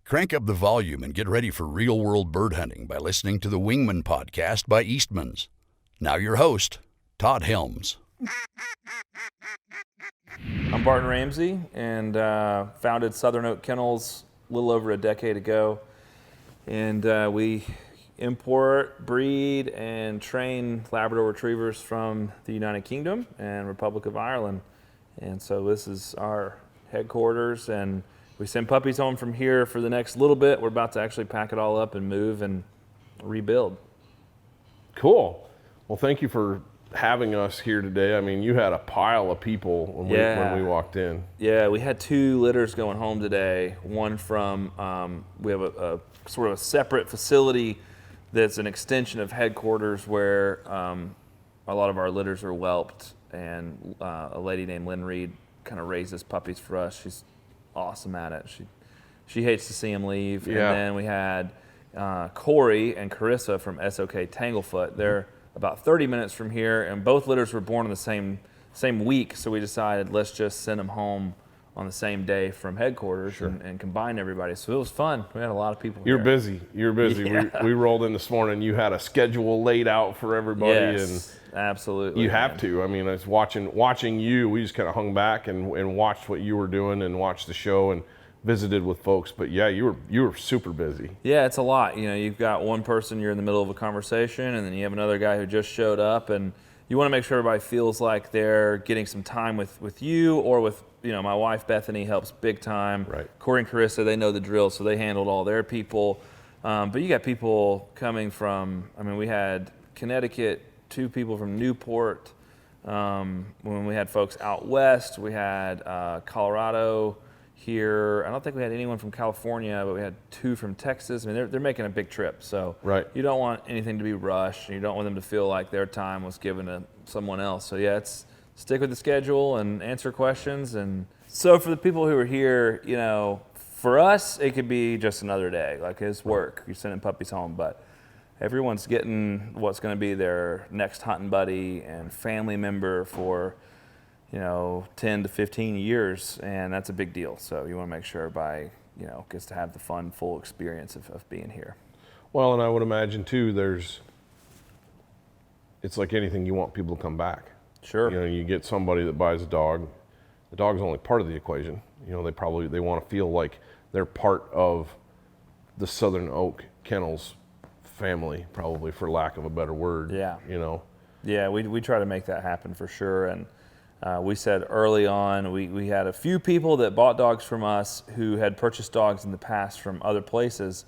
Crank up the volume and get ready for real-world bird hunting by listening to the Wingmen podcast by Eastman's. Now your host, Todd Helms. I'm Barton Ramsey and founded Southern Oak Kennels a little over a decade ago. And we import, breed, and train Labrador retrievers from the United Kingdom and Republic of Ireland. And so this is our headquarters, and we send puppies home from here for the next little bit. We're about to actually pack it all up and move and rebuild. Cool. Well, thank you for having us here today. I mean, you had a pile of people when we walked in. Yeah, we had 2 litters going home today. One from, we have a sort of a separate facility that's an extension of headquarters where a lot of our litters are whelped, and a lady named Lynn Reed kind of raises puppies for us. She's awesome at it. She hates to see them leave. Yeah. And then we had Corey and Carissa from SOK Tanglefoot. They're about 30 minutes from here, and both litters were born in the same week, so we decided let's just send them home on the same day from headquarters. Sure. and combine everybody. So it was fun. We had a lot of people You're here. busy. You're busy. Yeah. We rolled in this morning. You had a schedule laid out for everybody. Yes, and absolutely. you have to. I mean, it's watching you. We just kind of hung back and watched what you were doing and watched the show and visited with folks. But yeah, you were super busy. Yeah, it's a lot. You know, you've got one person, you're in the middle of a conversation, and then you have another guy who just showed up, and you want to make sure everybody feels like they're getting some time with you or with, you know, my wife Bethany helps big time. Right. Corey and Carissa, they know the drill, so they handled all their people. But you got people coming from, I mean, we had Connecticut, 2 people from Newport. When we had folks out west, we had Colorado here. I don't think we had anyone from California, but we had 2 from Texas. I mean, they're making a big trip, so right. You don't want anything to be rushed, and you don't want them to feel like their time was given to someone else. So yeah, it's stick with the schedule and answer questions. And so for the people who are here, you know, for us, it could be just another day, like it's work. You're sending puppies home, but everyone's getting what's going to be their next hunting buddy and family member for, you know, 10 to 15 years, and that's a big deal. So you want to make sure everybody, you know, gets to have the fun, full experience of being here. Well, and I would imagine too, it's like anything, you want people to come back. Sure. You know, you get somebody that buys a dog. The dog's only part of the equation. You know, they want to feel like they're part of the Southern Oak Kennels family, probably, for lack of a better word. Yeah. You know. Yeah, we try to make that happen for sure. And we said early on, we had a few people that bought dogs from us who had purchased dogs in the past from other places,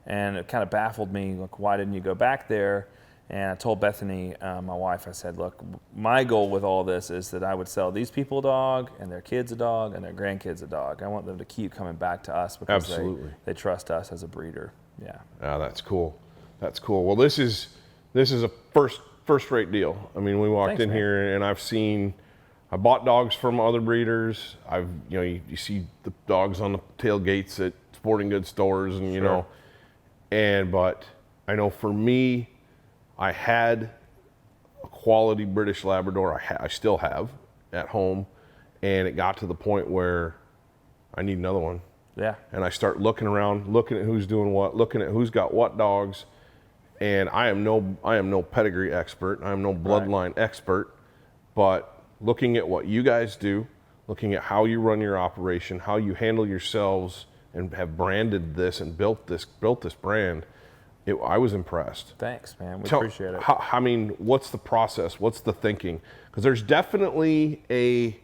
and it kind of baffled me, like, why didn't you go back there? And I told Bethany, my wife, I said, look, my goal with all this is that I would sell these people a dog and their kids a dog and their grandkids a dog. I want them to keep coming back to us because they trust us as a breeder. Yeah. Yeah, that's cool. That's cool. Well, this is a first-rate deal. I mean, we walked in here, and I bought dogs from other breeders. You see the dogs on the tailgates at sporting goods stores, and you know, but I know for me, I had a quality British Labrador. I still have at home, and it got to the point where I need another one. Yeah. And I start looking around, looking at who's doing what, looking at who's got what dogs, and I am no pedigree expert. I am no bloodline expert, but looking at what you guys do, looking at how you run your operation, how you handle yourselves, and have branded this and built this brand. I was impressed. Thanks, man. We appreciate it. I mean, what's the process? What's the thinking? Because there's definitely it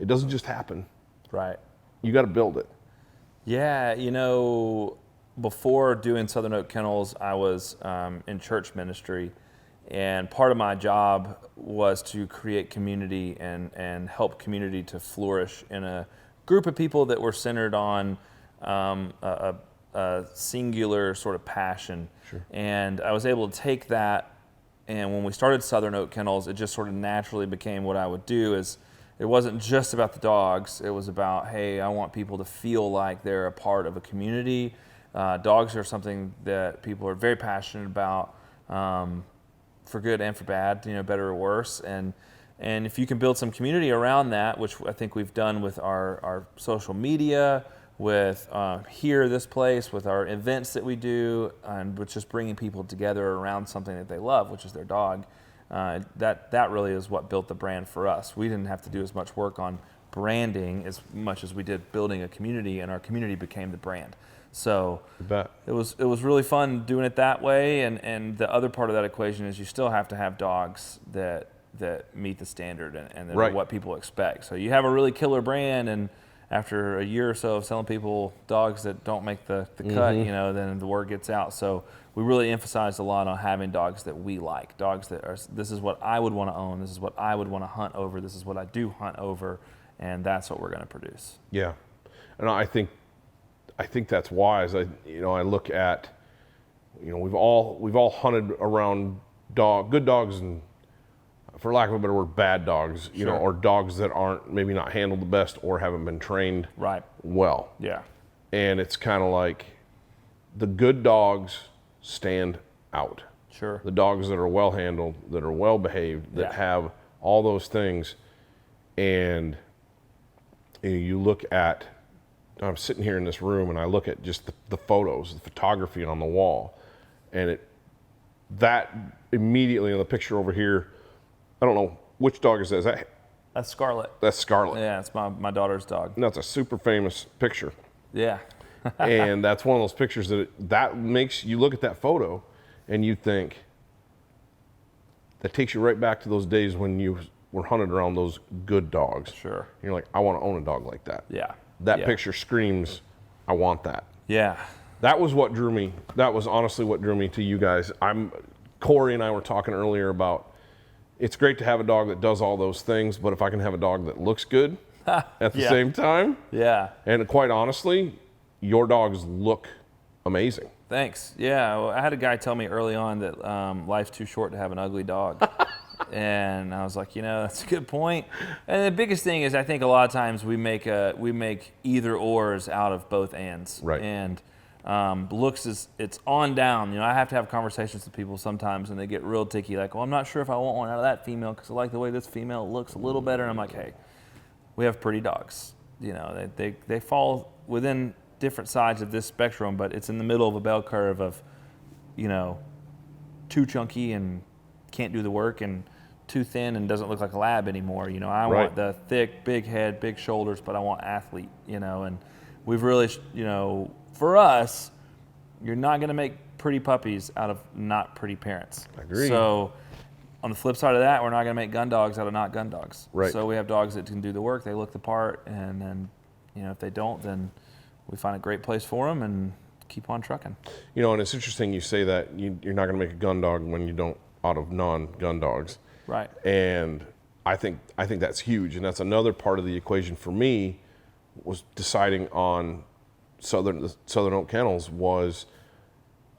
doesn't just happen. Right. You got to build it. Yeah, you know, before doing Southern Oak Kennels, I was in church ministry, and part of my job was to create community and help community to flourish in a group of people that were centered on a singular sort of passion. Sure. And I was able to take that, and when we started Southern Oak Kennels, it just sort of naturally became what I would do. Is it wasn't just about the dogs. It was about, hey, I want people to feel like they're a part of a community. Dogs are something that people are very passionate about, for good and for bad, you know, better or worse. And if you can build some community around that, which I think we've done with our social media, with here, this place, with our events that we do, and with just bringing people together around something that they love, which is their dog. That really is what built the brand for us. We didn't have to do as much work on branding as much as we did building a community, and our community became the brand. So it was really fun doing it that way. And the other part of that equation is you still have to have dogs that meet the standard and that are what people expect. So you have a really killer brand, and after a year or so of selling people dogs that don't make the cut, then the word gets out. So we really emphasized a lot on having dogs that we like, dogs that are, this is what I would want to own, this is what I would want to hunt over, this is what I do hunt over, and that's what we're going to produce. Yeah, and I think that's wise. I look at, we've all hunted around good dogs and, for lack of a better word, bad dogs, or dogs that aren't maybe not handled the best or haven't been trained well. Yeah. And it's kind of like the good dogs stand out. Sure. The dogs that are well handled, that are well behaved, that have all those things. And you look at, I'm sitting here in this room and I look at just the photos, the photography on the wall, and that immediately in the picture over here, I don't know which dog is that. That's Scarlet. That's Scarlet. Yeah, it's my daughter's dog. And that's a super famous picture. Yeah. And that's one of those pictures that makes you look at that photo and you think, that takes you right back to those days when you were hunted around those good dogs. Sure. And you're like, I want to own a dog like that. Yeah. That picture screams, I want that. Yeah. That was what drew me. That was honestly what drew me to you guys. Corey and I were talking earlier about, it's great to have a dog that does all those things, but if I can have a dog that looks good at the same time. Yeah. And quite honestly, your dogs look amazing. Thanks. Yeah. Well, I had a guy tell me early on that life's too short to have an ugly dog. And I was like, that's a good point. And the biggest thing is I think a lot of times we make either ors out of both ands. Right. And looks it's on down. I have to have conversations with people sometimes and they get real ticky, like, well, I'm not sure if I want one out of that female because I like the way this female looks a little better. And I'm like, hey, we have pretty dogs. They fall within different sides of this spectrum, but it's in the middle of a bell curve of, too chunky and can't do the work, and too thin and doesn't look like a lab anymore. I want the thick, big head, big shoulders, but I want athlete, and we've really, for us, you're not going to make pretty puppies out of not pretty parents. I agree. So on the flip side of that, we're not going to make gun dogs out of not gun dogs. Right. So we have dogs that can do the work, they look the part, and then, if they don't, then we find a great place for them and keep on trucking. And it's interesting you say that you're not going to make a gun dog when you don't out of non-gun dogs. Right. And I think that's huge, and that's another part of the equation for me was deciding on Southern Oak Kennels was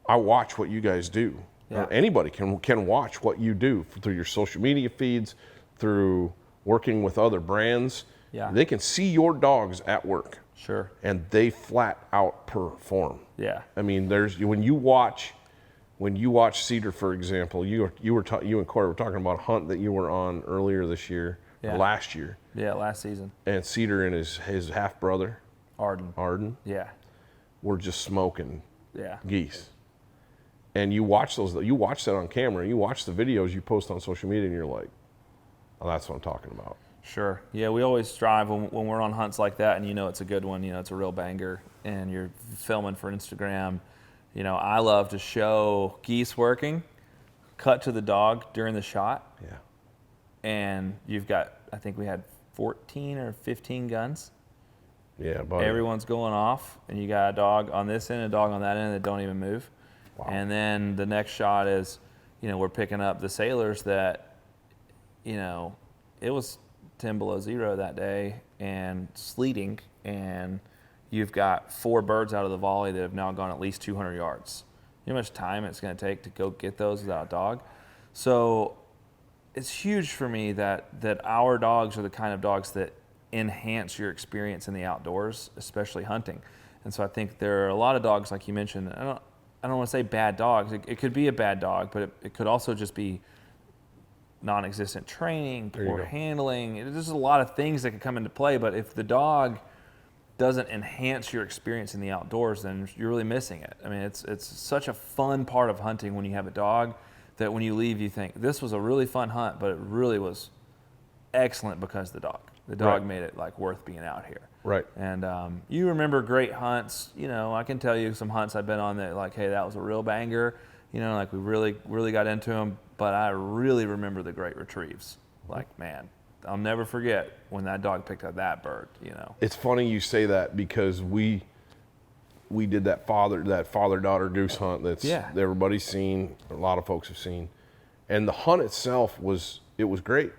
I watch what you guys do. Yeah. Anybody can watch what you do through your social media feeds, through working with other brands. Yeah. They can see your dogs at work. Sure. And they flat out perform. Yeah. I mean, when you watch Cedar, for example, you and Corey were talking about a hunt that you were on earlier this year, or last year. Yeah, last season. And Cedar and his half brother, Arden, yeah, were just smoking yeah geese. And you watch that on camera, you watch the videos you post on social media, and you're like, oh, that's what I'm talking about. Sure. Yeah, we always strive when we're on hunts like that, and it's a good one, it's a real banger, and you're filming for Instagram. I love to show geese working, cut to the dog during the shot. Yeah. And you've got, I think we had 14 or 15 guns. Yeah, buddy. Everyone's going off, and you got a dog on this end, a dog on that end that don't even move. Wow. And then the next shot is, we're picking up the sailors that, it was 10 below zero that day and sleeting, and you've got 4 birds out of the volley that have now gone at least 200 yards. You know how much time it's going to take to go get those without a dog? So it's huge for me that our dogs are the kind of dogs that enhance your experience in the outdoors, especially hunting. And so I think there are a lot of dogs, like you mentioned, I don't want to say bad dogs. It could be a bad dog, but it could also just be non-existent training, poor handling. There's a lot of things that could come into play, but if the dog doesn't enhance your experience in the outdoors, then you're really missing it. I mean, it's such a fun part of hunting when you have a dog that when you leave, you think, this was a really fun hunt, but it really was excellent because of the dog. The dog made it like worth being out here. Right. And you remember great hunts. You know, I can tell you some hunts I've been on that like, hey, that was a real banger. You know, like we really got into them. But I really remember the great retrieves. Like, man, I'll never forget when that dog picked up that bird, you know. It's funny you say that because we did that father-daughter goose hunt that everybody's seen, a lot of folks have seen. And the hunt itself was great.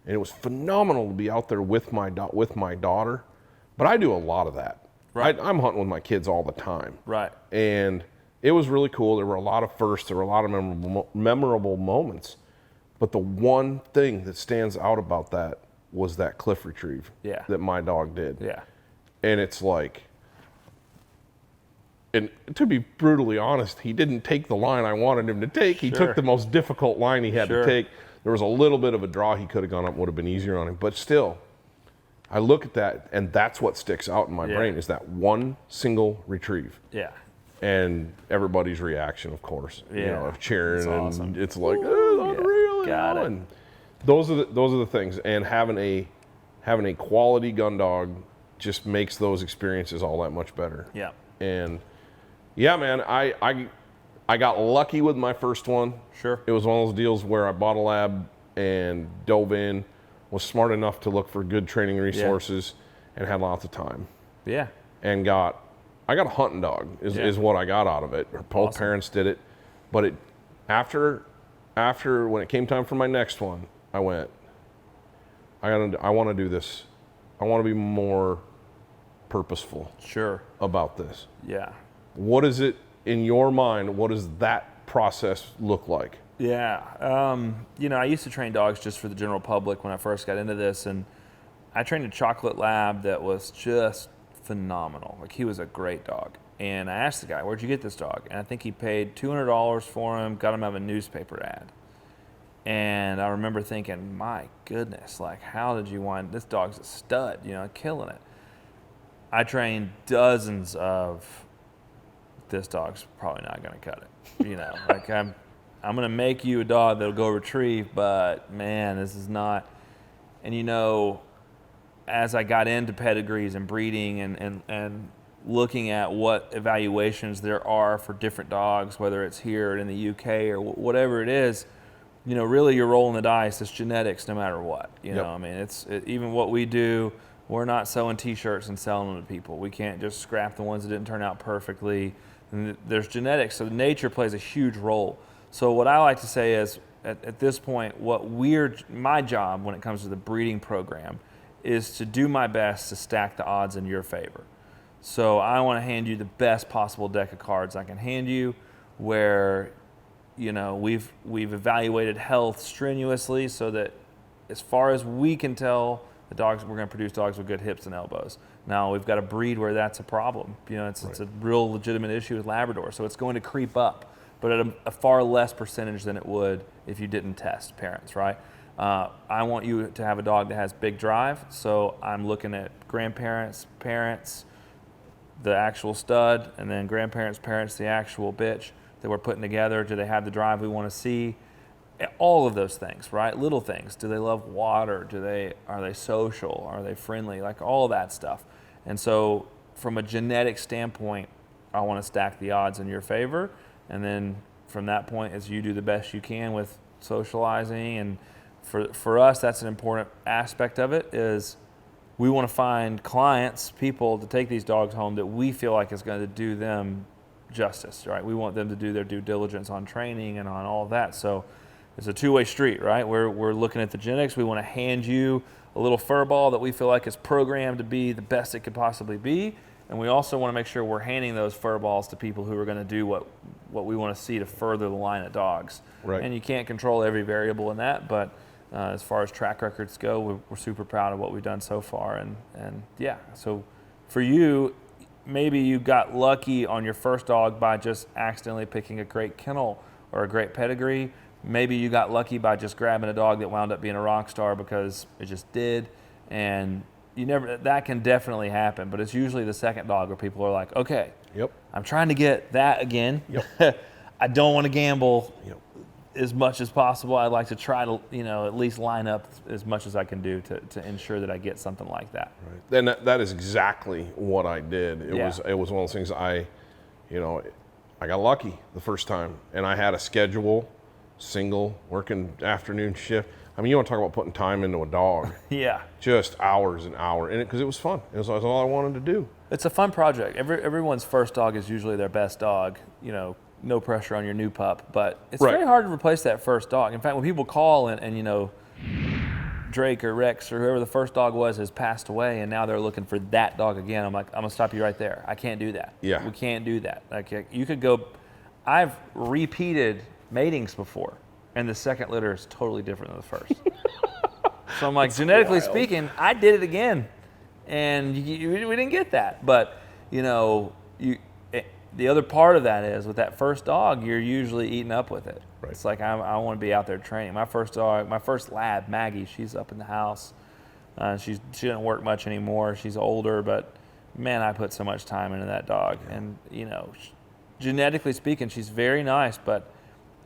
And it was phenomenal to be out there with my daughter. But I do a lot of that. Right. I'm hunting with my kids all the time. Right. And it was really cool. There were a lot of firsts. There were a lot of memorable moments. But the one thing that stands out about that was that cliff retrieve that my dog did. Yeah. And it's like, and to be brutally honest, he didn't take the line I wanted him to take. He took the most difficult line he had to take. There was a little bit of a draw he could have gone up, would have been easier on him. But still, I look at that, and that's what sticks out in my brain is that one single retrieve. Yeah. And everybody's reaction, of course, you know, of cheering, awesome. and it's like, oh, unreal. Got it. And those are the things. And having a quality gun dog just makes those experiences all that much better. Yeah. And yeah, man, I got lucky with my first one. Sure. It was one of those deals where I bought a lab and dove in, was smart enough to look for good training resources, and had lots of time. Yeah. And I got a hunting dog is what I got out of it. Both parents did it. But it after when it came time for my next one, I went, I want to do this. I want to be more purposeful about this. Yeah. What is it in your mind? What does that process look like? Yeah. You know, I used to train dogs just for the general public when I first got into this, and I trained a chocolate lab that was just phenomenal. Like, he was a great dog. And I asked the guy, where'd you get this dog? And I think he paid $200 for him, got him out of a newspaper ad. And I remember thinking, my goodness, like, how did you wind, this dog's a stud, you know, killing it. I trained dozens of, this dog's probably not going to cut it. You know, like, I'm going to make you a dog that'll go retrieve, but man, this is not. And you know, as I got into pedigrees and breeding and looking at what evaluations there are for different dogs, whether it's here in the UK or whatever it is, you know, really you're rolling the dice. It's genetics no matter what. You know, I mean, even what we do, we're not sewing T-shirts and selling them to people. We can't just scrap the ones that didn't turn out perfectly. And there's genetics, so nature plays a huge role. So what I like to say is, at this point, my job when it comes to the breeding program is to do my best to stack the odds in your favor. So I want to hand you the best possible deck of cards I can hand you, where, you know, we've evaluated health strenuously so that as far as we can tell, we're going to produce dogs with good hips and elbows. Now we've got a breed where that's a problem. You know, it's a real legitimate issue with Labrador, so it's going to creep up, but at a far less percentage than it would if you didn't test parents, right? I want you to have a dog that has big drive, so I'm looking at grandparents, parents, the actual stud, and then grandparents, parents, the actual bitch that we're putting together. Do they have the drive we want to see? All of those things, right? Little things. Do they love water? Are they social? Are they friendly? Like all of that stuff. And so from a genetic standpoint, I want to stack the odds in your favor. And then from that point, as you do the best you can with socializing, and for us, that's an important aspect of it, is we want to find clients, people to take these dogs home that we feel like is going to do them justice, right? We want them to do their due diligence on training and on all of that. So it's a two-way street, right? We're looking at the genetics. We want to hand you a little fur ball that we feel like is programmed to be the best it could possibly be. And we also want to make sure we're handing those fur balls to people who are going to do what we want to see to further the line of dogs. Right. And you can't control every variable in that, but as far as track records go, we're super proud of what we've done so far. And yeah, so for you, maybe you got lucky on your first dog by just accidentally picking a great kennel or a great pedigree. Maybe you got lucky by just grabbing a dog that wound up being a rock star because it just did. And that can definitely happen, but it's usually the second dog where people are like, okay, Yep. I'm trying to get that again. Yep. I don't want to gamble Yep. as much as possible. I'd like to try to, at least line up as much as I can do to ensure that I get something like that. Right. Then that is exactly what I did. It was one of those things I got lucky the first time, and I had a schedule, single, working afternoon shift. I mean, you want to talk about putting time into a dog. Yeah. Just hours and hours, and because it was fun. It was all I wanted to do. It's a fun project. Everyone's first dog is usually their best dog. No pressure on your new pup, but it's very hard to replace that first dog. In fact, when people call and Drake or Rex or whoever the first dog was has passed away, and now they're looking for that dog again, I'm like, I'm gonna stop you right there. I can't do that. Yeah. We can't do that. Like, you could go. I've repeated matings before, and the second litter is totally different than the first. So I'm like, genetically speaking, I did it again, and we didn't get that. But the other part of that is with that first dog, you're usually eating up with it. Right. It's like I want to be out there training. My first dog, my first lab, Maggie, she's up in the house. She doesn't work much anymore. She's older, but man, I put so much time into that dog. And genetically speaking, she's very nice, but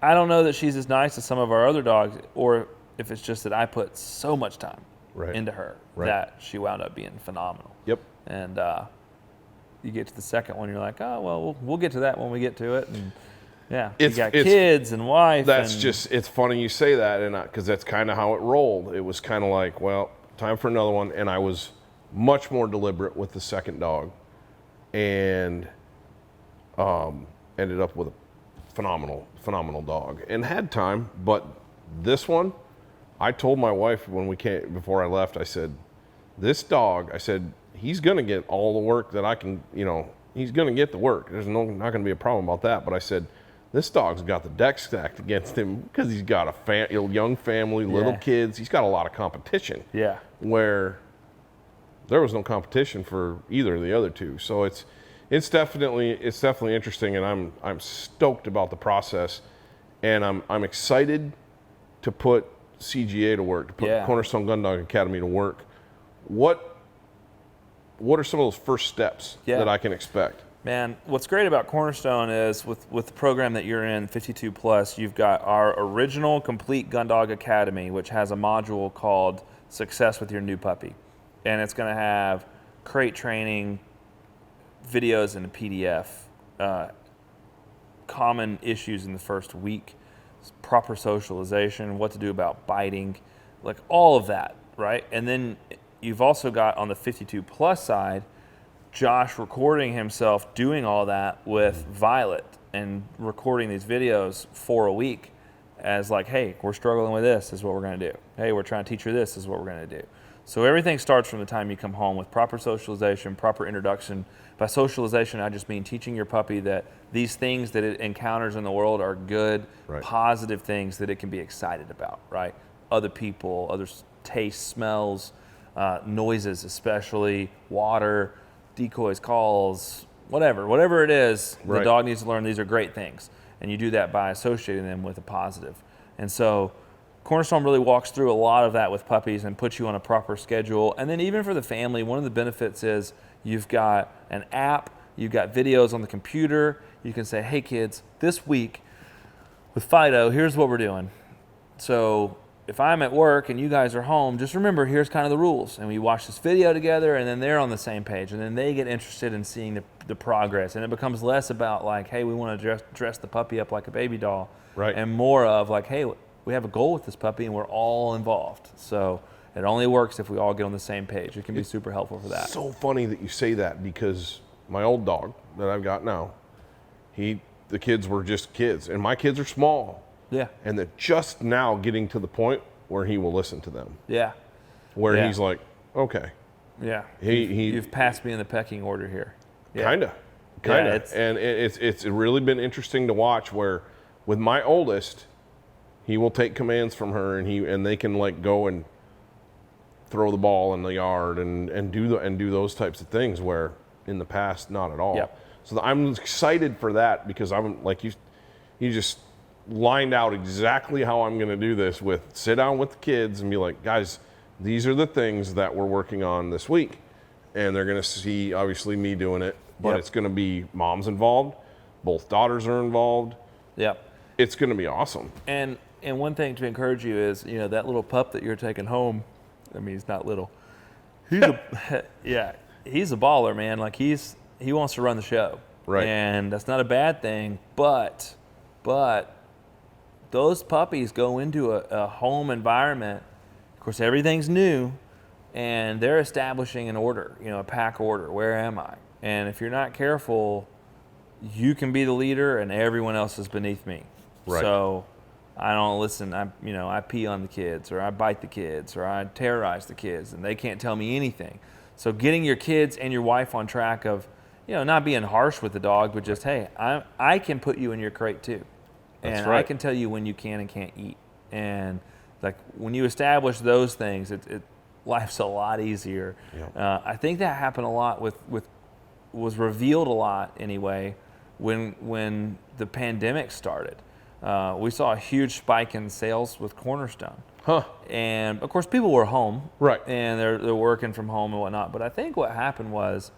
I don't know that she's as nice as some of our other dogs, or if it's just that I put so much time into her that she wound up being phenomenal. Yep. And you get to the second one, you're like, oh, well, we'll get to that when we get to it. And you got kids and wife. It's funny you say that, and because that's kind of how it rolled. It was kind of like, well, time for another one. And I was much more deliberate with the second dog, and ended up with a phenomenal dog, and had time. But this one, I told my wife before I left, I said, this dog, he's going to get all the work that I can, he's going to get the work. There's not going to be a problem about that. But I said, this dog's got the deck stacked against him because he's got a young family, little kids. He's got a lot of competition. Yeah. Where there was no competition for either of the other two. So it's definitely interesting, and I'm stoked about the process, and I'm excited to put CGA to work, to put Cornerstone Gundog Academy to work. What are some of those first steps that I can expect? Man, what's great about Cornerstone is with the program that you're in, 52 Plus, you've got our original complete Gundog Academy, which has a module called Success with Your New Puppy. And it's going to have crate training, videos in a PDF, common issues in the first week, proper socialization, what to do about biting, like all of that, right? And then you've also got on the 52 Plus side, Josh recording himself doing all that with Violet and recording these videos for a week as like, hey, we're struggling with this is what we're going to do. Hey, we're trying to teach her this is what we're going to do. So everything starts from the time you come home with proper socialization, proper introduction. By socialization, I just mean teaching your puppy that these things that it encounters in the world are good, positive things that it can be excited about, right? Other people, other tastes, smells, noises especially, water, decoys, calls, whatever it is, the dog needs to learn these are great things. And you do that by associating them with a positive. And so Cornerstone really walks through a lot of that with puppies and puts you on a proper schedule. And then even for the family, one of the benefits is you've got an app, you've got videos on the computer. You can say, hey kids, this week with Fido, here's what we're doing. So if I'm at work and you guys are home, just remember, here's kind of the rules. And we watch this video together, and then they're on the same page. And then they get interested in seeing the progress. And it becomes less about like, hey, we want to dress the puppy up like a baby doll. Right. And more of like, hey, we have a goal with this puppy and we're all involved. So it only works if we all get on the same page. It can be super helpful for that. So funny that you say that, because my old dog that I've got now, the kids were just kids. And my kids are small. Yeah. And they're just now getting to the point where he will listen to them. Yeah. Where he's like, okay. Yeah. You've passed me in the pecking order here. Yeah. Kinda. Yeah, and it's really been interesting to watch where with my oldest, he will take commands from her and they can like go and throw the ball in the yard and do those types of things where in the past not at all. Yep. So I'm excited for that, because I'm like you just lined out exactly how I'm going to do this, with sit down with the kids and be like, guys, these are the things that we're working on this week. And they're going to see, obviously, me doing it, but it's going to be mom's involved. Both daughters are involved. Yep. It's going to be awesome. And one thing to encourage you is, that little pup that you're taking home, I mean, he's not little. He's he's a baller, man. Like he wants to run the show. Right. And that's not a bad thing, but those puppies go into a home environment. Of course, everything's new, and they're establishing an order, a pack order. Where am I? And if you're not careful, you can be the leader, and everyone else is beneath me. Right. So I don't listen. I pee on the kids, or I bite the kids, or I terrorize the kids, and they can't tell me anything. So getting your kids and your wife on track of, not being harsh with the dog, but just, hey, I can put you in your crate too. And That's right. I can tell you when you can and can't eat. And like when you establish those things, life's a lot easier. Yeah. I think that happened a lot was revealed a lot anyway when the pandemic started. We saw a huge spike in sales with Cornerstone. Huh. And of course people were home. Right. And they're working from home and whatnot. But I think what happened was,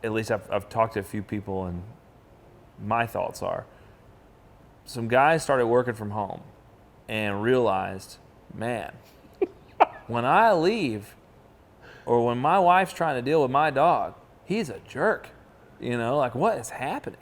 at least I've talked to a few people, and my thoughts are, some guys started working from home and realized, man, when I leave or when my wife's trying to deal with my dog, he's a jerk. Like what is happening?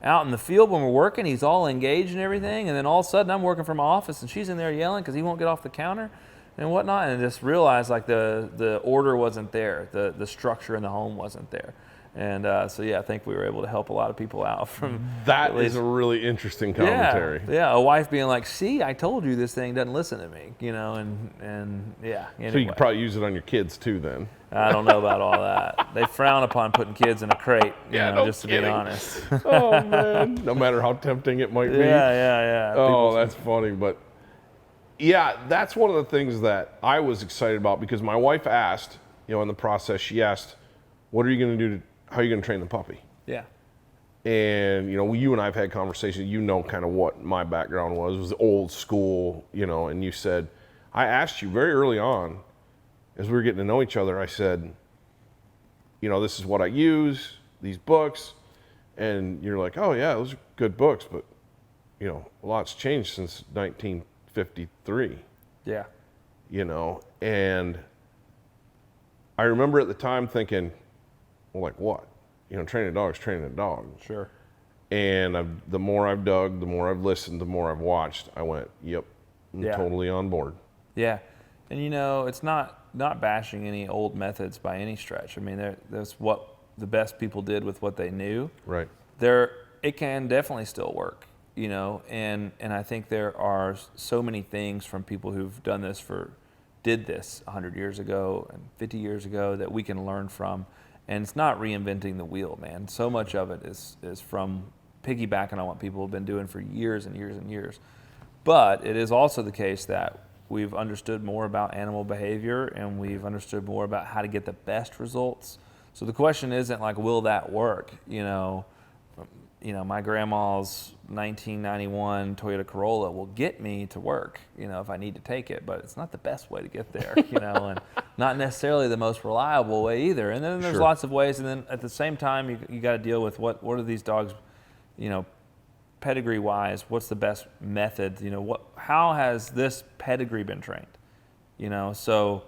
Out in the field when we're working, he's all engaged and everything, and then all of a sudden I'm working from my office and she's in there yelling because he won't get off the counter and whatnot, and just realized like the order wasn't there, the structure in the home wasn't there. And I think we were able to help a lot of people out from that. Is a really interesting commentary. Yeah, a wife being like, "See, I told you this thing doesn't listen to me," and yeah. Anyway. So you could probably use it on your kids too, then. I don't know about all that. They frown upon putting kids in a crate, just to be honest. Oh man, no matter how tempting it might be. Yeah. Oh, that's funny, but yeah, that's one of the things that I was excited about, because my wife asked, in the process, she asked, "What are you going to do? How are you going to train the puppy?" Yeah. And, you and I have had conversations, kind of what my background was old school, and you said, I asked you very early on, as we were getting to know each other, I said, this is what I use, these books. And you're like, oh yeah, those are good books, but, a lot's changed since 1953. Yeah. And I remember at the time thinking, well, like what? Training a dog is training a dog. Sure. And the more I've dug, the more I've listened, the more I've watched, I went, yep, I'm totally on board. Yeah. And it's not bashing any old methods by any stretch. I mean, that's what the best people did with what they knew. Right. It can definitely still work, and I think there are so many things from people who've did this 100 years ago and 50 years ago that we can learn from. And it's not reinventing the wheel, man. So much of it is from piggybacking on what people have been doing for years and years and years. But it is also the case that we've understood more about animal behavior, and we've understood more about how to get the best results. So the question isn't like, will that work? My grandma's 1991 Toyota Corolla will get me to work, if I need to take it, but it's not the best way to get there, and not necessarily the most reliable way either. And then there's lots of ways. And then at the same time, you got to deal with what are these dogs, pedigree wise, what's the best method? How has this pedigree been trained? So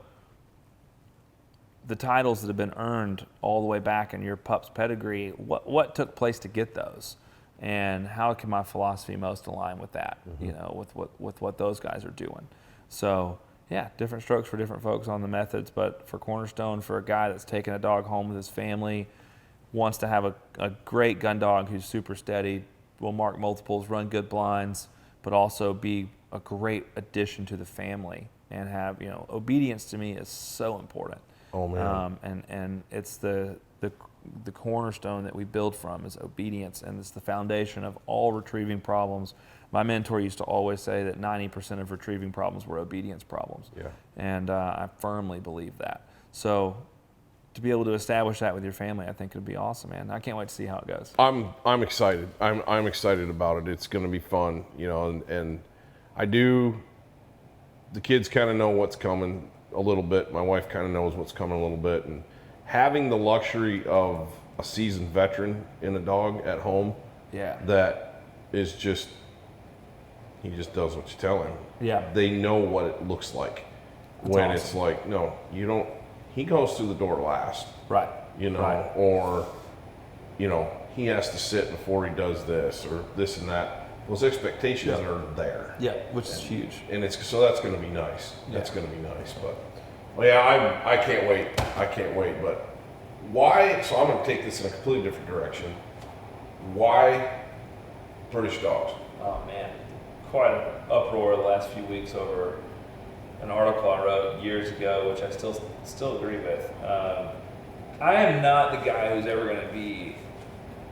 the titles that have been earned all the way back in your pup's pedigree, what took place to get those? And how can my philosophy most align with that, with what those guys are doing? So, yeah, different strokes for different folks on the methods, but for Cornerstone, for a guy that's taking a dog home with his family, wants to have a great gun dog who's super steady, will mark multiples, run good blinds, but also be a great addition to the family and have, obedience to me is so important. Oh man. And it's the cornerstone that we build from is obedience, and it's the foundation of all retrieving problems. My mentor used to always say that 90% of retrieving problems were obedience problems. Yeah. And I firmly believe that. So to be able to establish that with your family, I think it'd be awesome, man. I can't wait to see how it goes. I'm excited. I'm excited about it. It's going to be fun, and I do. The kids kind of know what's coming. a little bit. My wife kind of knows what's coming a little bit, and having the luxury of a seasoned veteran in a dog at home, that is just, he just does what you tell him. Yeah. They know what it looks like. That's when awesome. It's like, no, you don't, he goes through the door last. Right. You know, Right. or, you know, he has to sit before he does this or this and that. Those expectations are there. Yeah, which is huge. And it's, so that's going to be nice. That's Yeah. going to be nice. But, well, yeah, I can't wait. I can't wait. But why, so I'm going to take this in a completely different direction. Why British dogs? Oh man, quite an uproar the last few weeks over an article I wrote years ago, which I still agree with. I am not the guy who's ever going to be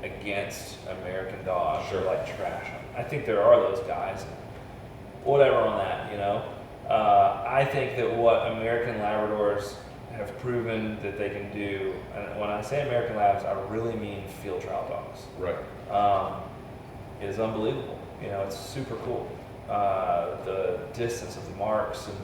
against American dogs or like trash them. I think there are those guys, whatever on that, you know. I think that what American Labradors have proven that they can do, and when I say American Labs, I really mean field trial dogs. Right. Is unbelievable. You know, it's super cool. The distance of the marks, and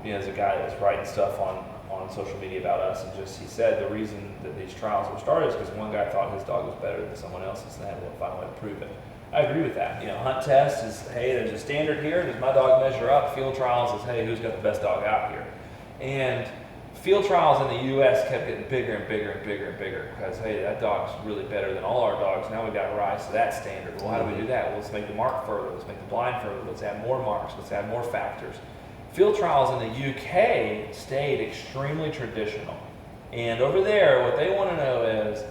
you know, there's a guy that was writing stuff on social media about us, and just he said the reason that these trials were started is because one guy thought his dog was better than someone else's, and they had to find a way to prove it. I agree with that. You know, hunt test is, hey, there's a standard here. Does my dog measure up? Field trials is, hey, who's got the best dog out here? And field trials in the U.S. kept getting bigger and bigger and bigger and bigger because, hey, that dog's really better than all our dogs. Now we've got to rise to that standard. Well, how do we do that? Well, let's make the mark further. Let's make the blind further. Let's add more marks. Let's add more factors. Field trials in the UK stayed extremely traditional. And over there, what they want to know is,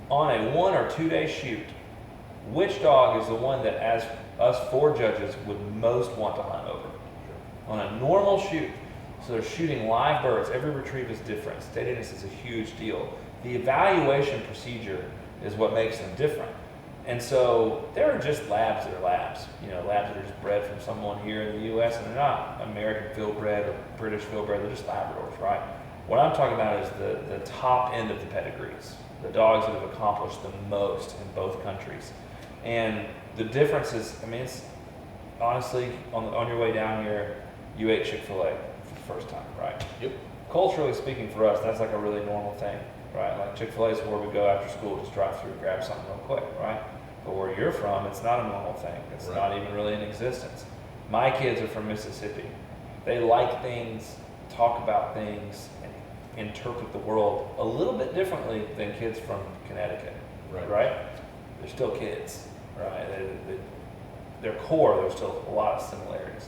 on a 1 or 2 day shoot, which dog is the one that, as us 4 judges, would most want to hunt over? On a normal shoot, so they're shooting live birds. Every retrieve is different. Steadiness is a huge deal. The evaluation procedure is what makes them different. And so there are just labs that are labs. You know, labs that are just bred from someone here in the U.S. and they're not American field bred or British field bred. They're just Labradors, right? What I'm talking about is the top end of the pedigrees, the dogs that have accomplished the most in both countries. And the difference is, I mean, it's honestly, on your way down here, you ate Chick-fil-A for the first time, right? Yep. Culturally speaking for us, that's like a really normal thing, right? Like Chick-fil-A is where we go after school, just drive through, grab something real quick, right? But where you're from, it's not a normal thing. It's not even really in existence. My kids are from Mississippi. They like things, talk about things, and interpret the world a little bit differently than kids from Connecticut, right? They're still kids, right? Their core, there's still a lot of similarities.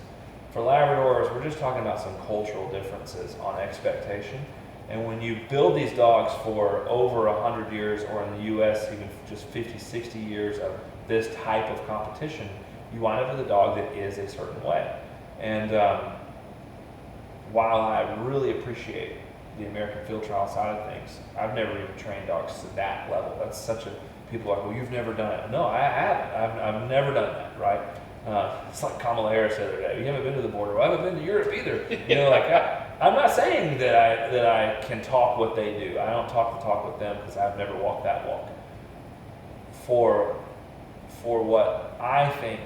For Labradors, we're just talking about some cultural differences on expectation. And when you build these dogs for over 100 years, or in the U.S., even just 50, 60 years of this type of competition, you wind up with a dog that is a certain way. And while I really appreciate the American field trial side of things, I've never even trained dogs to that level. That's such a, people are like, well, you've never done it. No, I haven't. I've never done that, right? It's like Kamala Harris the other day. You haven't been to the border. Well, I haven't been to Europe either. You know, like I'm not saying that I can talk what they do. I don't talk the talk with them because I've never walked that walk. For what I think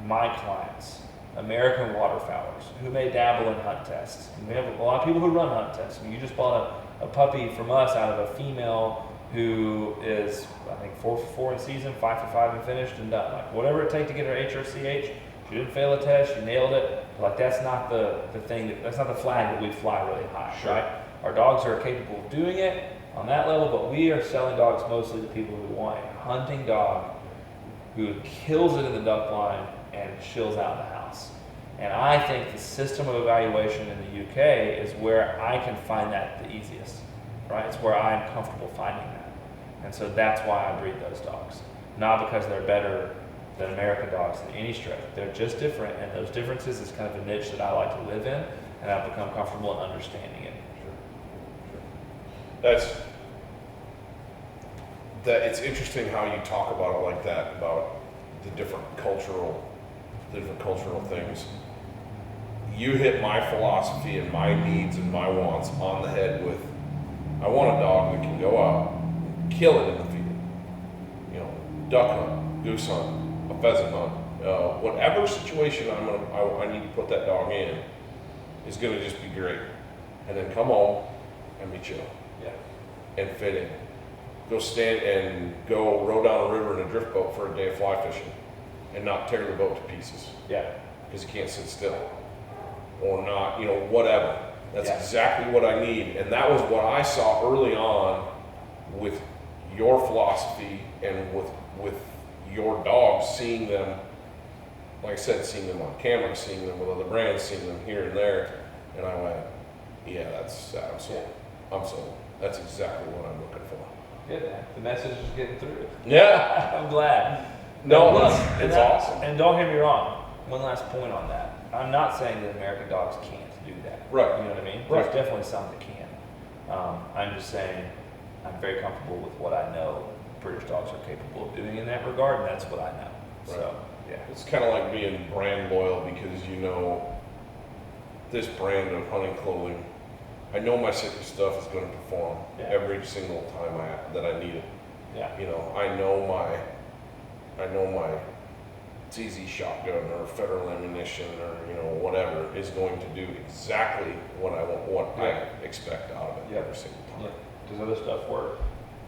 my clients, American waterfowlers, who may dabble in hunt tests. We have a lot of people who run hunt tests. I mean, you just bought a puppy from us out of a female who is, I think, 4 for 4 in season, 5 for 5 and finished and done. Like whatever it takes to get her HRCH, she didn't fail a test, she nailed it. Like that's not the thing, that's not the flag that we fly really high, right? Our dogs are capable of doing it on that level, but we are selling dogs mostly to people who want a hunting dog who kills it in the duck line and chills out in the house. And I think the system of evaluation in the UK is where I can find that the easiest, right? It's where I'm comfortable finding that. And so that's why I breed those dogs. Not because they're better than American dogs in any stretch. They're just different, and those differences is kind of a niche that I like to live in, and I've become comfortable in understanding it. It's interesting how you talk about it like that, about the different cultural things. You hit my philosophy and my needs and my wants on the head with, I want a dog that can go out, kill it in the field. You know, duck hunt, goose hunt, a pheasant hunt, whatever situation I need to put that dog in, is going to just be great. And then come home and be chill. Yeah. And fit in. Go stand and go row down a river in a drift boat for a day of fly fishing and not tear the boat to pieces. Yeah. Because you can't sit still. Or not, whatever. That's exactly what I need. And that was what I saw early on with your philosophy and with your dogs, seeing them, like I said, seeing them on camera, seeing them with other brands, seeing them here and there. And I went, yeah, I'm sold. I'm sold. That's exactly what I'm looking for. Good, man. The message is getting through. Yeah. I'm glad. No, it's awesome. And don't get me wrong. One last point on that. I'm not saying that American dogs can't do that. Right. You know what I mean? Right. There's definitely some that can. I'm just saying I'm very comfortable with what I know British dogs are capable of doing in that regard, and that's what I know. Right. So, yeah. It's kind of like being brand loyal because this brand of hunting clothing, I know my sickest stuff is going to perform every single time that I need it. Yeah. I know my ZZ shotgun or Federal ammunition or whatever is going to do exactly what I want, what I expect out of it every single time. Yeah. Does other stuff work?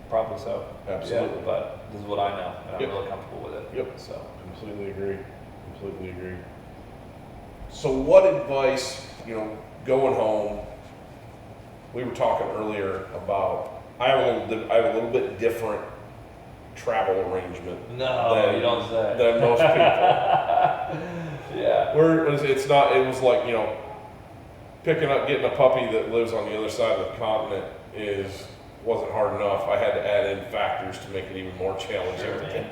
Probably so. Absolutely. Yeah, but this is what I know, and I'm really comfortable with it. Yep. So Completely agree. So what advice, going home, we were talking earlier about, I have a little bit different travel arrangement. No, you don't say. Than most people. Yeah. It was like, getting a puppy that lives on the other side of the continent wasn't hard enough. I had to add in factors to make it even more challenging. Sure, man.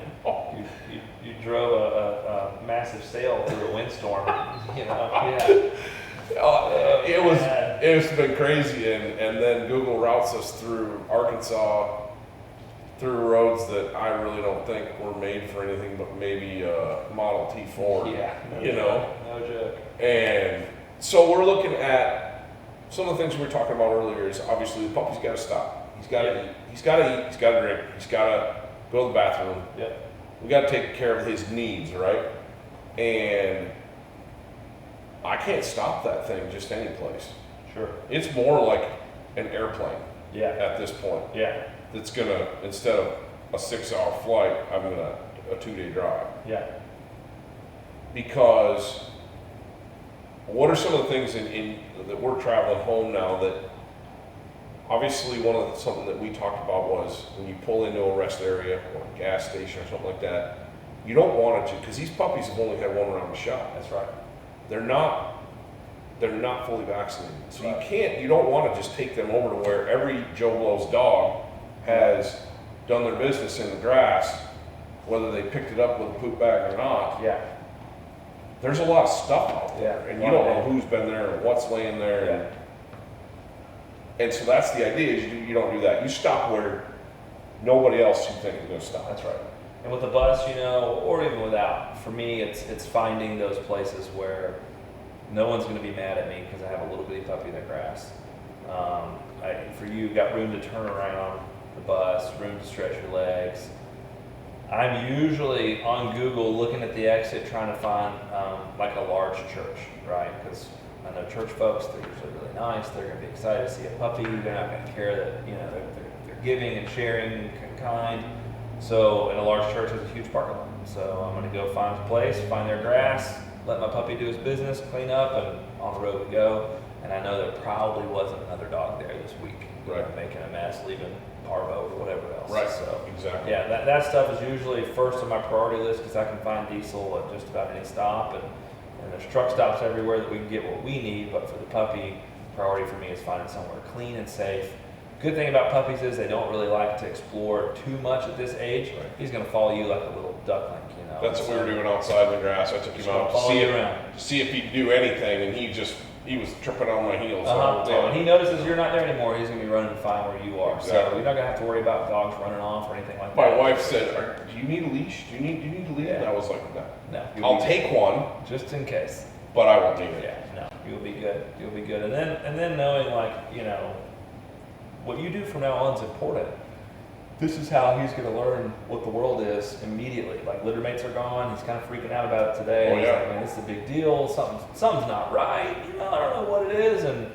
You drove a massive sail through a windstorm, Yeah. It's been crazy, and then Google routes us through Arkansas, through roads that I really don't think were made for anything but maybe a Model T Ford. Yeah, no joke. And so we're looking at some of the things we were talking about earlier. Is obviously the puppy's got to stop. He's got to eat. He's got to eat. He's got to drink. He's got to go to the bathroom. Yep. We got to take care of his needs, right? And I can't stop that thing just any place. Sure. It's more like an airplane. Yeah. At this point. Yeah. It's gonna, instead of a 6-hour flight, I'm gonna a 2-day drive. Yeah. Because what are some of the things that we're traveling home now that obviously something that we talked about was when you pull into a rest area or a gas station or something like that, you don't want it to, because these puppies have only had one round of shot. That's right. They're not fully vaccinated. So you don't want to just take them over to where every Joe Blow's dog has done their business in the grass, whether they picked it up with a poop bag or not. Yeah. There's a lot of stuff out there, and you don't know who's been there and what's laying there. Yeah. And so that's the idea, is you don't do that. You stop where nobody else you think is going to stop. That's right. And with the bus, or even without, for me, it's finding those places where no one's going to be mad at me because I have a little bitty puppy in the grass. For you, you've got room to turn around the bus, room to stretch your legs. I'm usually on Google looking at the exit trying to find like a large church, right? Because I know church folks, they're usually really nice. They're going to be excited to see a puppy. They're not going to care that, they're giving and sharing and kind. So, and a large church has a huge parking lot. So I'm going to go find a place, find their grass, let my puppy do his business, clean up, and on the road we go. And I know there probably wasn't another dog there this week, making a mess, leaving parvo or whatever else. Right. So exactly. yeah, that stuff is usually first on my priority list because I can find diesel at just about any stop, and there's truck stops everywhere that we can get what we need. But for the puppy, priority for me is finding somewhere clean and safe. Good thing about puppies is they don't really like to explore too much at this age. Right. He's going to follow you like a little duckling, That's what we were doing outside in the grass. I took him out to see if he'd do anything, and he was tripping on my heels. When he notices you're not there anymore, he's going to be running to find where you are. Exactly. So you're not going to have to worry about dogs running off or anything like that. My wife said, "Do you need a leash? Do you need to lead?" Yeah. And I was like, "No. I'll take one, just in case, but I won't need it." Yeah, no, you'll be good. You'll be good. And then knowing what you do from now on is important. this is how he's going to learn what the world is immediately. Like, litter mates are gone. He's kind of freaking out about it today. Oh, yeah. He's like, man, this is a big deal. Something's not right. You know, I don't know what it is. And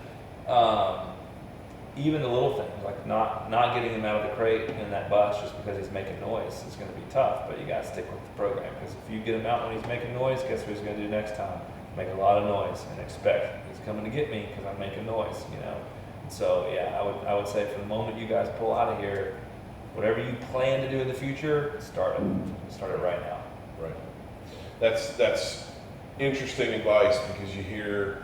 even the little things, like not getting him out of the crate in that bus just because he's making noise is going to be tough. But you got to stick with the program, because if you get him out when he's making noise, guess what he's going to do next time? Make a lot of noise and expect he's coming to get me because I'm making noise. You know. So yeah, I would say from the moment you guys pull out of here, whatever you plan to do in the future, start it right now. Right. That's interesting advice, because you hear,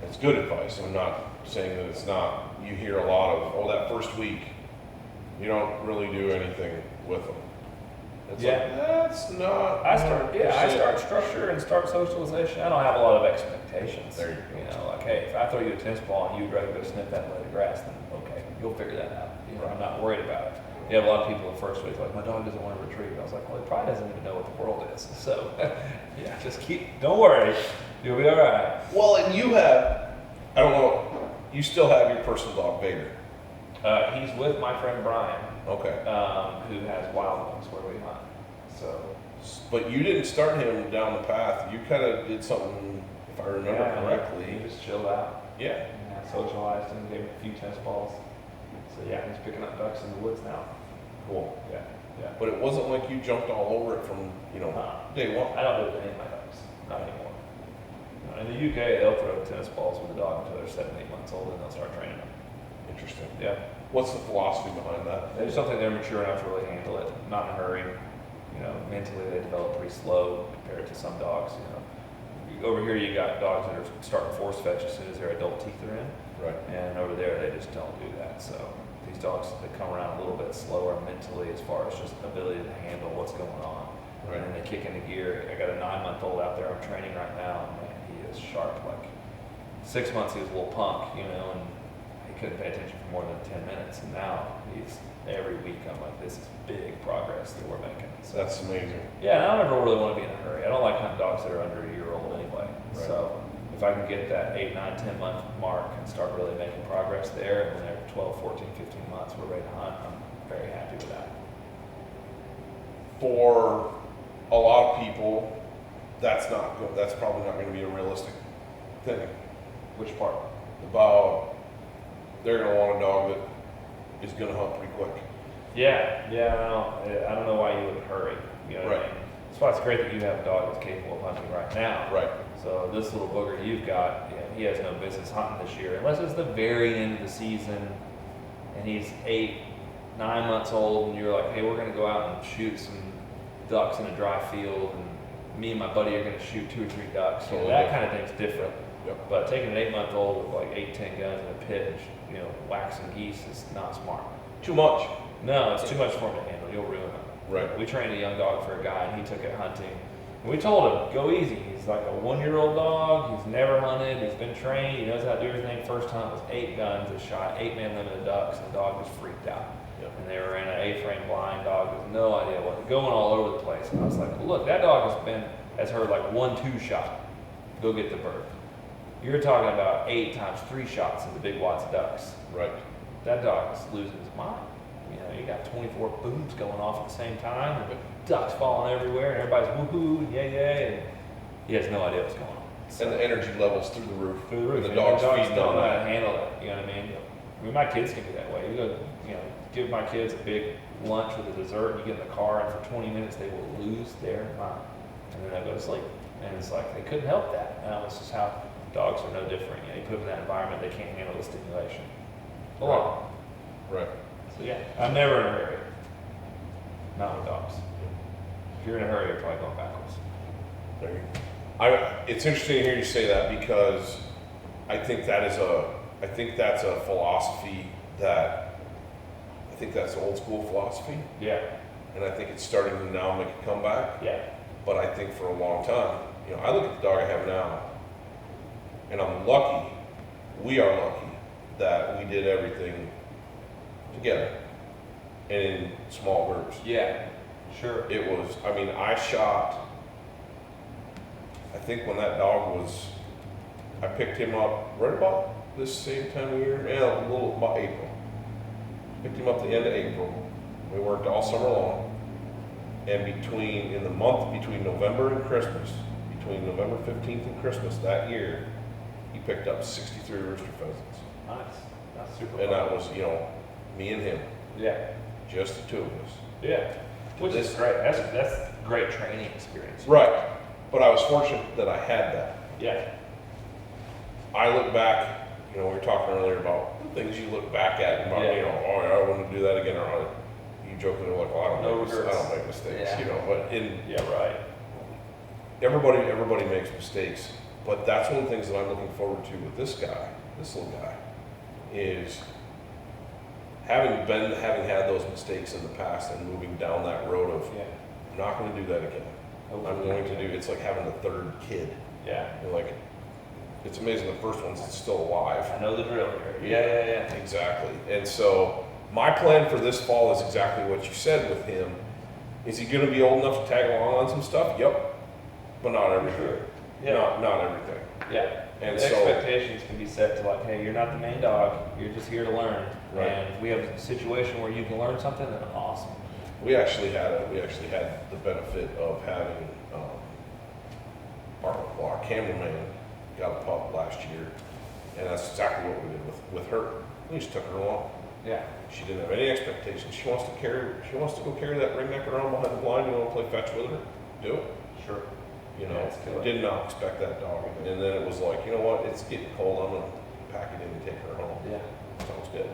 it's good advice. I'm not saying that it's not. You hear a lot of, that first week, you don't really do anything with them. It's like, that's not. I start structure and start socialization. I don't have a lot of expectations. There you go. You know, like, hey, if I throw you a tennis ball and you'd rather go sniff that blade of grass, then okay, you'll figure that out. You know, I'm not worried about it. You have a lot of people the first week like, my dog doesn't want to retrieve. I was like, well, he probably doesn't even know what the world is. So, yeah, just don't worry, you'll be all right. Well, and you have, I don't know, you still have your personal dog, Vader. He's with my friend Brian. Okay. Who has Wild Wings where we hunt. So. But you didn't start him down the path. You kind of did something, if I remember correctly. He just chilled out. Yeah. I socialized him, gave him a few tennis balls. So yeah, he's picking up ducks in the woods now. Cool. Yeah. But it wasn't like you jumped all over it from, day one. I don't do it with any of my ducks. Not anymore. In the UK, they'll throw tennis balls with a dog until they're 7, 8 months old, and they'll start training them. Interesting. Yeah. What's the philosophy behind that? They just don't think they're mature enough to really handle it. Not in a hurry. You know, mentally they develop pretty slow compared to some dogs. You know, over here you got dogs that are starting force fetch as soon as their adult teeth are in. Right. And over there they just don't do that. So these dogs, they come around a little bit slower mentally as far as just ability to handle what's going on. Right. And then they kick into gear. I got a 9-month-old out there I'm training right now, and man, he is sharp. Like 6 months he was a little punk, you know, and he couldn't pay attention for more than 10 minutes. And now he's every week I'm like, this is big progress that we're making. So, that's amazing. Yeah, and I don't ever really want to be in a hurry. I don't like hunting dogs that are under a year old anyway. Right. So if I can get that 8, 9, 10 month mark and start really making progress there, and when they're 12, 14, 15 months, we're ready to hunt, I'm very happy with that. For a lot of people, that's probably not going to be a realistic thing. Which part? About they're going to want a dog that is going to hunt pretty quick. Yeah, I don't know why you would hurry. You know what I mean? That's why it's great that you have a dog that's capable of hunting right now. Right. So this little booger you've got, he has no business hunting this year unless it's the very end of the season and he's 8, 9 months old and you're like, hey, we're going to go out and shoot some ducks in a dry field, and me and my buddy are going to shoot 2 or 3 ducks. So that kind of thing's different. Yep. But taking an 8-month-old with like 8, 10 guns in a pit and waxing geese is not smart. Too much. No, it's too much for him to handle. You'll ruin him. Right. We trained a young dog for a guy, and he took it hunting. And we told him, go easy. He's like a 1-year-old dog. He's never hunted. He's been trained. He knows how to do everything. First hunt was 8 guns. It shot 8 man limited ducks, and the dog was freaked out. Yep. And they were in an A-frame blind dog with no idea what, going all over the place. And I was like, look, that dog has heard like 1-2 shot. Go get the bird. You're talking about 8 times 3 shots of the big wads of ducks. Right. That dog is losing his mind. You got 24 booms going off at the same time, and ducks falling everywhere, and everybody's woohoo and yay, and he has no idea what's going on. So, And the energy levels through the roof. through the roof. And And the dog's dogs feeding don't on know how that. to handle it. You know what I mean? I mean, my kids can be that way. You go, give my kids a big lunch with a dessert, and you get in the car, and for 20 minutes they will lose their mind, and then they'll go to sleep. And it's like they couldn't help that. It's just how dogs are no different. You put them in that environment, they can't handle the stimulation. A lot. Right. So yeah, I'm never in a hurry. Not with dogs. If you're in a hurry, you're probably going backwards. There you go. It's interesting to hear you say that, because I think that's a philosophy I think that's old school philosophy, Yeah. and I think it's starting to now make a comeback. Yeah. But I think for a long time, I look at the dog I have now, and I'm lucky, we are lucky, that we did everything together and in small groups. Yeah. Sure. It was, I shot, I think when that dog I picked him up right about this same time of year, a little about April. Picked him up the end of April, We worked all summer long. And in the month between November and Christmas, between November 15th and Christmas that year, he picked up 63 rooster pheasants. Nice. That's super. And that was, me and him. Yeah. Just the two of us. Yeah. Which is great. That's great training experience. Right. But I was fortunate that I had that. Yeah. I look back, we were talking earlier about the things you look back at and about, I wouldn't do that again, or you jokingly like, well, I don't make mistakes, but right. Everybody makes mistakes, but that's one of the things that I'm looking forward to with this little guy, is having had those mistakes in the past and moving down that road of, I'm not going to do that again. I'm going to do, it's like having the third kid. Yeah. It's amazing the first one's still alive. I know the drill here. Yeah. Exactly. And so my plan for this fall is exactly what you said with him. Is he going to be old enough to tag along on some stuff? Yep. But not everything. Sure. Yeah. Not everything. Yeah. And the expectations can be set to like, hey, you're not the main dog. You're just here to learn. Right. And if we have a situation where you can learn something, then awesome. We actually had the benefit of having our cameraman got a pup last year, and that's exactly what we did with her. We just took her along. Yeah. She didn't have any expectations. She wants to go carry that ringneck around behind the blind. You want to play fetch with her? Do it. Sure. Did not expect that dog. And then it was like, you know what? It's getting cold. I'm gonna pack it in and take her home. Yeah. Sounds good.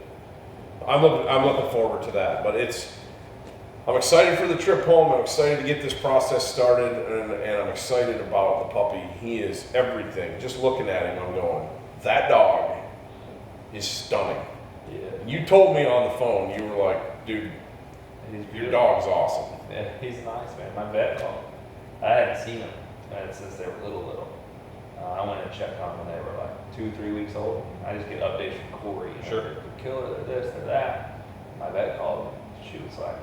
I'm looking forward to that. But I'm excited for the trip home. I'm excited to get this process started, and I'm excited about the puppy. He is everything. Just looking at him, I'm going, that dog is stunning. Yeah. You told me on the phone, you were like, dude, your dog's awesome. Yeah, he's nice, man. My vet called. I hadn't seen him since they were little. I went and checked on them when they were like 2 or 3 weeks old. I just get updates from Corey. Sure. They're killer, they're this, they're that. My vet called. She was like,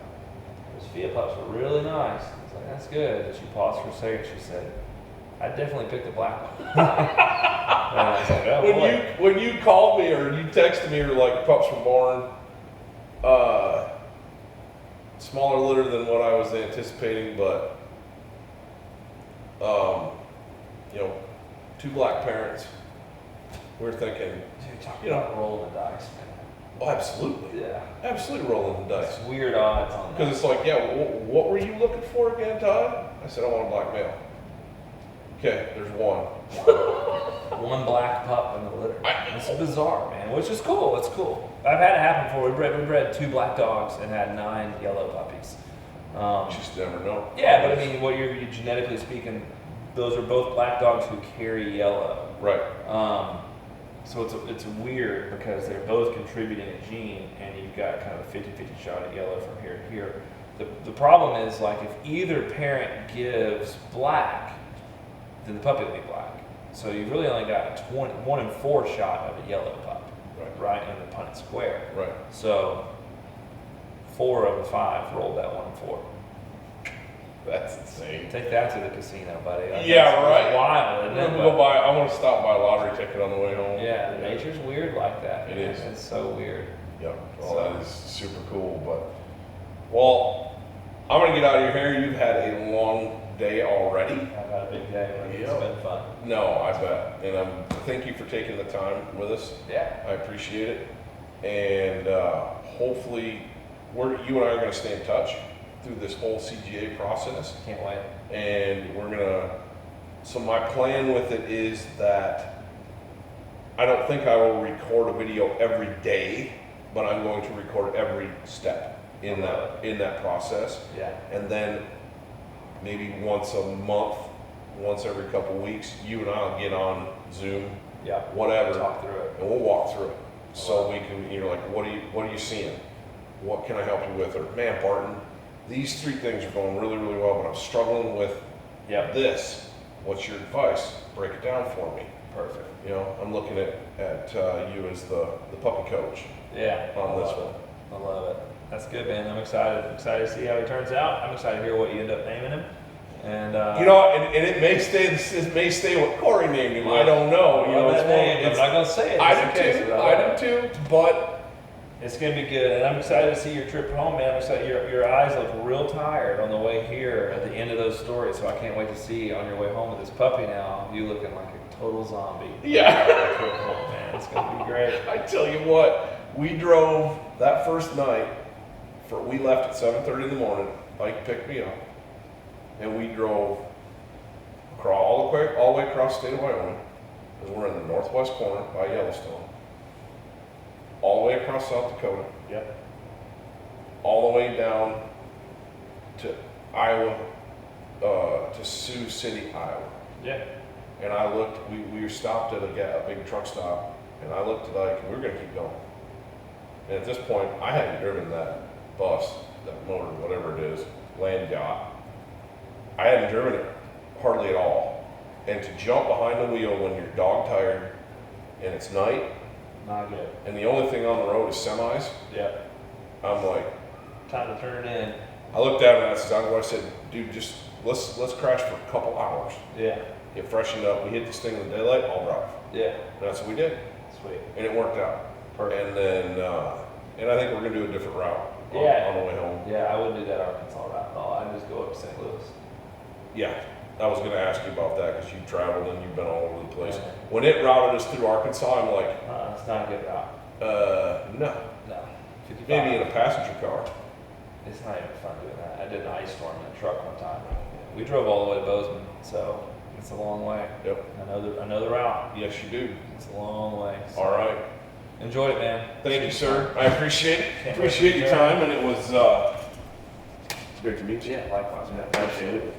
those Fia pups were really nice. I was like, that's good. And she paused for a second. She said, I definitely picked the black one. And I was like, oh, boy. When you called me or you texted me, or like pups were born, smaller litter than what I was anticipating, but 2 black parents. We're thinking, Dude, talk about rolling the dice, man. oh, absolutely. Yeah. Absolutely rolling the dice. It's weird odds on that. Because it's like, what were you looking for again, Todd? I said, I want a black male. Okay, there's one. One black pup in the litter. It's bizarre, man, which is cool. It's cool. I've had it happen before. We bred 2 black dogs and had 9 yellow puppies. Just never know. Yeah, but I mean, what you're genetically speaking, those are both black dogs who carry yellow. Right. So it's weird because they're both contributing a gene, and you've got kind of a 50-50 shot at yellow from here to here. The problem is, like, if either parent gives black, then the puppy will be black. So you've really only got a 1 in 4 shot of a yellow pup, right, in the Punnett square. Right. So 4 of the 5 rolled that 1 in 4. That's insane. Take that to the casino, buddy. Right. Wild, isn't it? I want to stop by a lottery ticket on the way home. Yeah, nature's weird like that. It is. It's so weird. Yep. Well, that is super cool. Well, I'm going to get out of your hair. You've had a long day already. I've had a big day, but it's been fun. No, I bet. And thank you for taking the time with us. Yeah. I appreciate it. And hopefully, you and I are going to stay in touch through this whole CGA process. Can't wait. And so my plan with it is that I don't think I will record a video every day, but I'm going to record every step in that process. Yeah. And then maybe once a month, once every couple weeks, you and I'll get on Zoom, whatever, talk through it, and we'll walk through it. So we can, like, what are you seeing? What can I help you with? Or, man, Barton, these 3 things are going really, really well, but I'm struggling with this. What's your advice? Break it down for me. Perfect. I'm looking at you as the puppy coach. Yeah. On this one. I love it. That's good, man. I'm excited. Excited to see how he turns out. I'm excited to hear what you end up naming him. And and it may stay what Corey named him. I don't know. I'm not gonna say it. I do too. But It's gonna be good, and I'm excited to see your trip home, man. I'm excited. Your eyes look real tired on the way here at the end of those stories, so I can't wait to see on your way home with this puppy now. You looking like a total zombie. Yeah. Trip home, man. It's gonna be great. I tell you what, we drove that first night. We left at 7:30 in the morning. Mike picked me up, and we drove all the way across the state of Wyoming, because we're in the northwest corner by Yellowstone. All the way across South Dakota. Yep. All the way down to Iowa, to Sioux City, Iowa. Yeah. And I looked, we were stopped at a big truck stop, and I looked like, we were gonna keep going. And at this point, I hadn't driven that bus, that motor, whatever it is, land yacht. I hadn't driven it hardly at all. And to jump behind the wheel when you're dog tired and it's night, Not good. and the only thing on the road is semis, Yep. I'm like, Time to turn in. I looked at him and I said, dude, just let's crash for a couple hours. Yeah. Get freshened up. We hit this thing in the daylight. I'll drive. Yeah. And that's what we did, Sweet. and it worked out. Perfect. And then, and I think we're gonna do a different route on, Yeah. on the way home. Yeah, I wouldn't do that Arkansas route at all. I'd just go up to St. Louis. Yeah, I was gonna ask you about that because you've traveled and you've been all over the place. Yeah. When it routed us through Arkansas, I'm like, It's not a good route. no, No. 55. maybe in a passenger car. It's not even fun doing that. I did an ice storm in a truck one time. We drove all the way to Bozeman, so it's a long way. Yep. I know the route. Yes, you do. It's a long way. So All right. enjoy it, man. Thank you, sir. I appreciate it. Can't Appreciate wait your to time, and it was great to meet you. Yeah, likewise, man. Appreciate it.